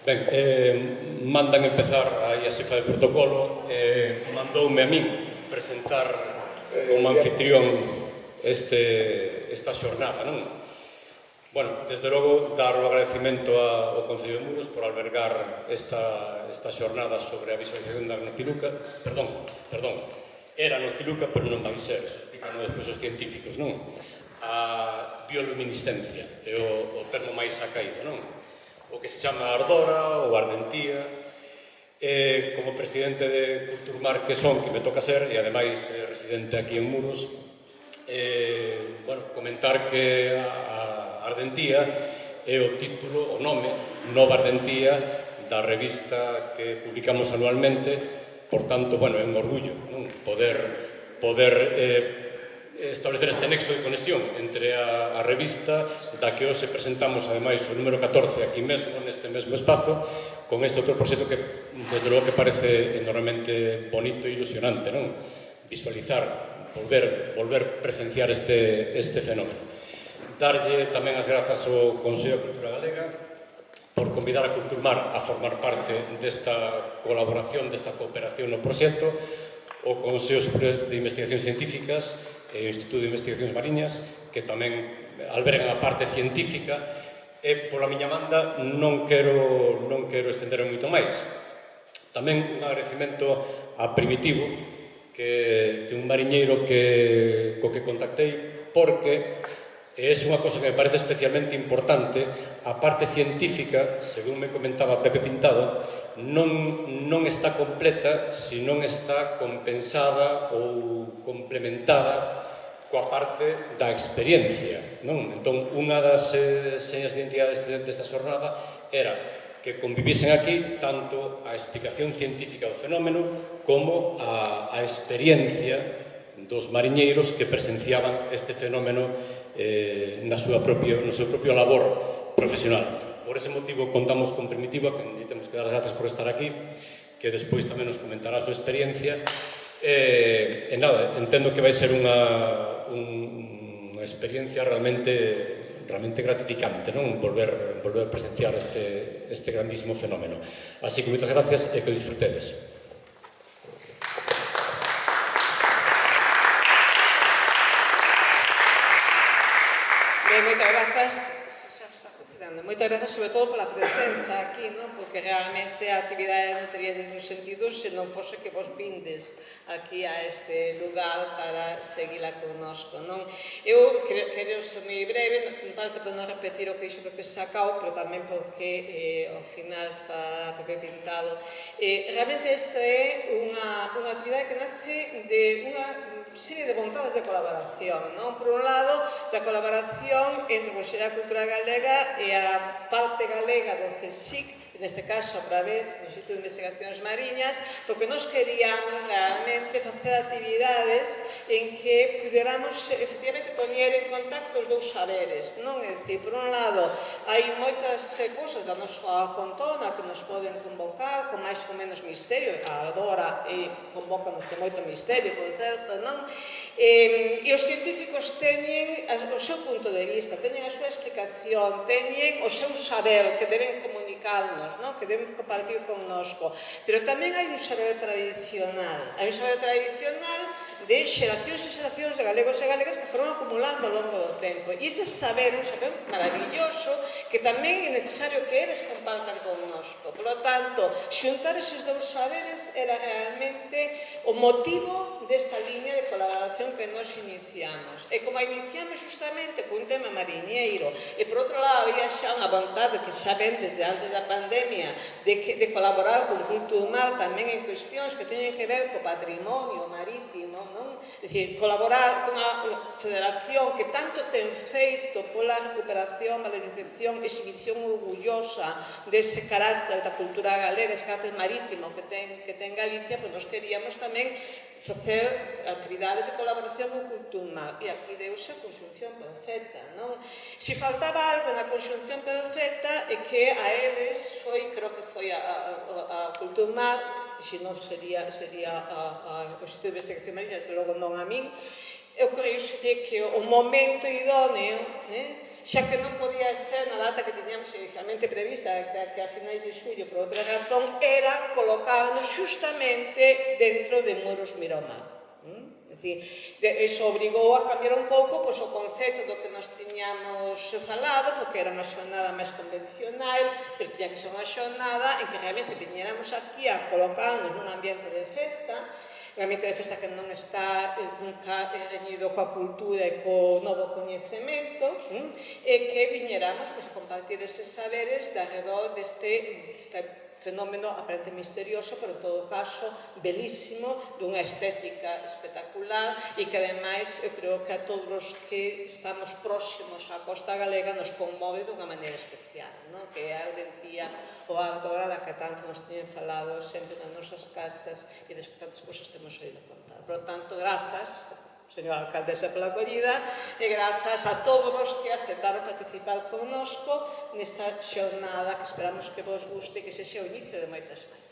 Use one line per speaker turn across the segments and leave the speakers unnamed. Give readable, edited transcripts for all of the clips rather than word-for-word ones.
Ben, mandan empezar aí a xefa de protocolo, mandoume a min presentar como anfitrión esta xornada, non? Bueno, desde logo, dar o agradecimento ao Concello de Muros por albergar esta xornada sobre a visualización da Noctiluca. Perdón, era Noctiluca, pero non vai ser, eso explican despois os científicos, non? A bioluminiscencia, é o termo máis acaído, non? O que se chama ardora ou ardentía. Como presidente de Culturmar que son, que me toca ser, e ademais residente aquí en Muros, comentar que a Ardentía é o título, o nome, Nova Ardentía, da revista que publicamos anualmente. Por tanto, é un orgullo poder establecer este nexo de conexión entre a revista da que hoxe presentamos, ademais, o número 14 aquí mesmo, neste mesmo espazo, con este outro proxecto que, desde logo, que parece enormemente bonito e ilusionante, non? Visualizar, volver presenciar este fenómeno. Darlle tamén as grazas ao Consello de Cultura Galega por convidar a Culturmar a formar parte desta colaboración, desta cooperación no proxecto, o Consello Superior de Investigacións Científicas e o Instituto de Investigacións Mariñas, que tamén albergan a parte científica, e pola miña banda non quero estender moito máis. Tamén un agradecimento a Primitivo, que é un mariñeiro co que contactei, porque é unha cosa que me parece especialmente importante. A parte científica, según me comentaba Pepe Pintado, non está completa se non está compensada ou complementada coa parte da experiencia, non? Entón, unha das señas de identidade desta xornada era que convivisen aquí tanto a explicación científica do fenómeno como a experiencia dos mariñeiros que presenciaban este fenómeno no seu propio labor profesional. Por ese motivo contamos con Primitiva, que lle temos que dar as grazas por estar aquí, que despois tamén nos comentará a súa experiencia. E nada, entendo que vai ser unha experiencia realmente gratificante, non? Volver presenciar este grandísimo fenómeno. Así que moitas gracias e que o disfrutedes.
Moitas grazas, está funcionando. Moitas grazas, sobre todo, pola presenza aquí, non? Porque realmente a actividade non teria ningún sentido se non fose que vos vindes aquí a este lugar para seguila connosco, non? Eu quero ser moi breve, en parte por non repetir o que dixo Pepe Sacao, pero tamén porque ao final fa Pepe Pintado. Realmente esta é unha actividade que nace de unha serie de vontades de colaboración, non? Por un lado, da colaboración entre o Consello da Cultura Galega e a parte galega do CSIC, neste caso a través do Instituto de Investigacións Mariñas, porque nos queríamos realmente facer actividades en que puderamos efectivamente poñer en contacto os dous saberes, non? É dicir, por un lado, hai moitas cousas da nosa contona que nos poden convocar con máis ou menos misterio, agora convócanos con moito misterio, por certo, non? E os científicos teñen o seu punto de vista, teñen a súa explicación, teñen o seu saber que deben comunicarnos, que deben compartir connosco, pero tamén hai un saber tradicional, de xeracións e xeracións de galegos e galegas que foron acumulando ao longo do tempo. E ese saber, un saber maravilloso, que tamén é necesario que eles compartan connosco. Por lo tanto, xuntar eses dous saberes era realmente o motivo desta liña de colaboración que nos iniciamos. E como a iniciamos justamente cun tema mariñeiro, e por outro lado había xa unha vontade que xa ven desde antes da pandemia de colaborar con Culturmar tamén en cuestións que teñen que ver co patrimonio marítimo, non? É dicir, colaborar con a federación que tanto ten feito pola recuperación, valorización, exhibición orgullosa dese carácter da cultura galega, ese carácter marítimo que ten Galicia, pois nos queríamos tamén facer actividades de colaboración con Culturmar. E aquí deuse a conxunción perfecta, non? Se faltaba algo na conxunción perfecta é que a eles creo que foi a Culturmar, se non sería o Instituto de Investigación Marina, desde logo non a min, eu creioxelle que o momento idóneo, xa que non podía ser na data que teníamos inicialmente prevista, que a finais de xullo, por outra razón, era colocarnos xustamente dentro de Muros Miromar. É dicir, iso obrigou a cambiar un pouco o concepto do que nos tiñamos falado, porque era unha xornada máis convencional, pero tiña que ser unha xornada en que realmente viñéramos aquí a colocarnos nun ambiente de festa, un ambiente de festa que non está nunca reñido coa cultura e co novo coñecemento, e que viñéramos a compartir eses saberes de arredor deste fenómeno aparente misterioso, pero en todo caso belísimo, dunha estética espectacular e que ademais eu creo que a todos os que estamos próximos á costa galega nos conmove dunha maneira especial, non? Que é a Ardentía ou a Ardora da que tanto nos teñen falado sempre nas nosas casas e das que tantas cousas temos oído contar. Por tanto, grazas, señora alcaldesa, pola acollida, e grazas a todos os que aceptaron participar connosco nesta xornada que esperamos que vos guste e que sexa o inicio de moitas máis.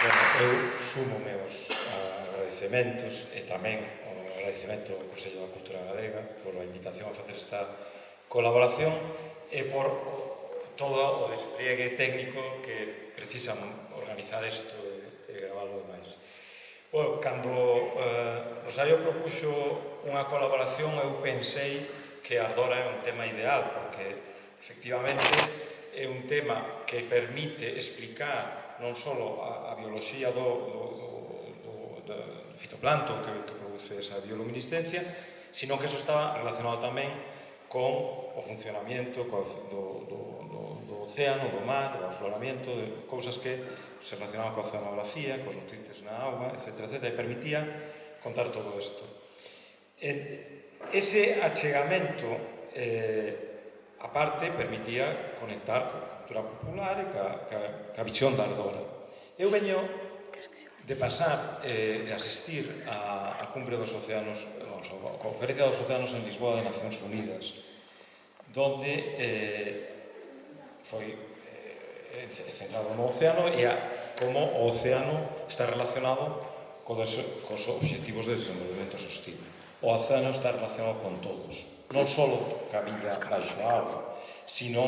Bueno, eu sumo meus agradecementos e tamén o agradecemento ao Consello da Cultura Galega por a invitación a facer esta colaboración e por todo o despliegue técnico que precisan organizar isto e gravarlo demais. Bueno, cando Rosario propuxo unha colaboración, eu pensei que a Ardora é un tema ideal, porque efectivamente é un tema que permite explicar non só a bioloxía do fitoplancton que produce esa bioluminiscencia, sino que eso está relacionado tamén con o funcionamento do océano, do mar, do afloramiento, de cousas que se relacionaban coa oceanografía, cos nutrientes na auga, etc. E permitía contar todo isto. Ese achegamento, aparte, permitía conectar coa cultura popular e ca visión da Ardora. Eu veño de pasar e asistir á Cumbre dos Océanos, a Conferencia dos Océanos en Lisboa de Nacións Unidas, donde foi centrado no océano e como o océano está relacionado cos obxectivos de desenvolvemento sostible. O océano está relacionado con todos, non só ca vida baixo a auga, sino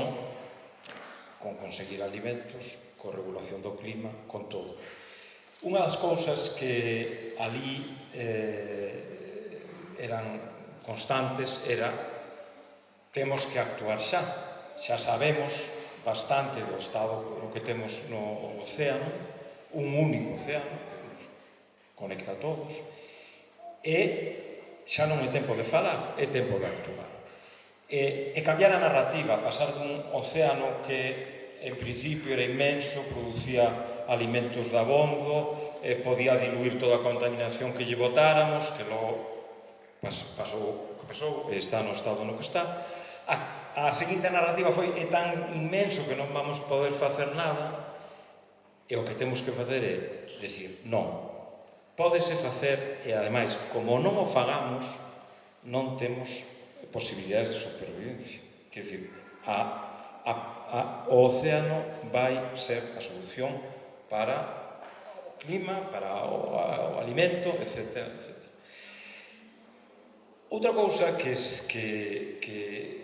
con conseguir alimentos, con regulación do clima, con todo. Unha das cousas que ali eran constantes era temos que actuar xa sabemos bastante do estado no que temos no océano, un único océano que nos conecta a todos, e xa non é tempo de falar, é tempo de actuar. E cambiar a narrativa, pasar dun océano que en principio era inmenso, producía alimentos de abondo, podía diluir toda a contaminación que lle botáramos, que logo pasou o que pasou, e está no estado no que está. A seguinte narrativa foi é tan inmenso que non vamos poder facer nada, e o que temos que facer é decir, non, pódese facer, e ademais, como non o fagamos, non temos posibilidades de supervivencia. Quer dizer, o océano vai ser a solución para o clima, para o alimento, etc. Outra cousa que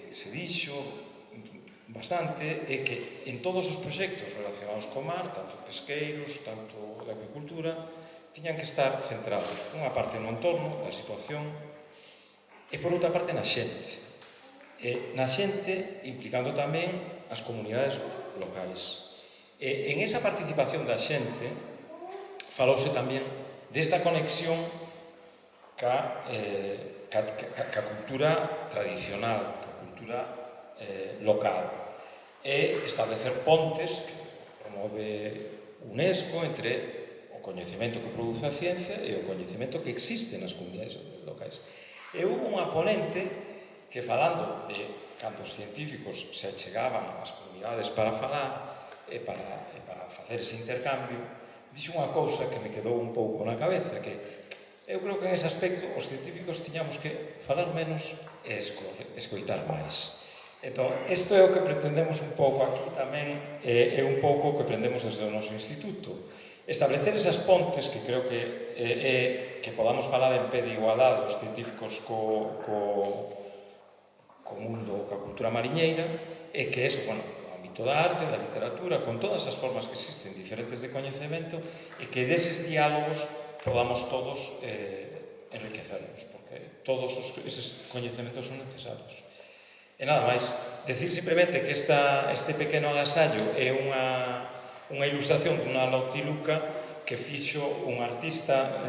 se dixo bastante é que en todos os proxectos relacionados co mar, tanto pesqueiros, tanto de agricultura, tiñan que estar centrados, unha parte no entorno, da situación, e por outra parte na xente. E na xente implicando tamén as comunidades locais. E en esa participación da xente falouse tamén desta conexión ca cultura tradicional, ca cultura local, e establecer pontes que promove UNESCO entre o coñecemento que produce a ciencia e o coñecemento que existe nas comunidades locais. E hubo unha ponente que, falando de cantos científicos se achegaban ás comunidades para falar e para facer ese intercambio, dixo unha cousa que me quedou un pouco na cabeza, que eu creo que en ese aspecto os científicos tiñamos que falar menos e escoitar máis. Entón, isto é o que pretendemos un pouco aquí tamén, é un pouco o que aprendemos desde o noso instituto. Establecer esas pontes que creo que é que podamos falar en pé de igualdade os científicos co mundo, coa cultura mariñeira, e que eso, bueno, no ámbito da arte, da literatura, con todas as formas que existen diferentes de coñecemento, e que deses diálogos podamos todos enriquecernos, porque todos eses coñecementos son necesarios. E nada máis, decir simplemente que este pequeno agasallo é unha ilustración dunha noctiluca que fixo un artista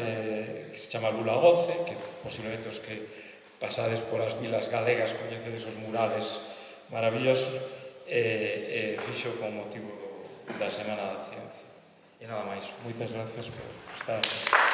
que se chama Lula Goce, que posiblemente os que pasades por as vilas galegas coñecedes os murales maravillosos, e fixo con motivo da Semana da Ciencia. E nada máis, moitas gracias por estar aquí.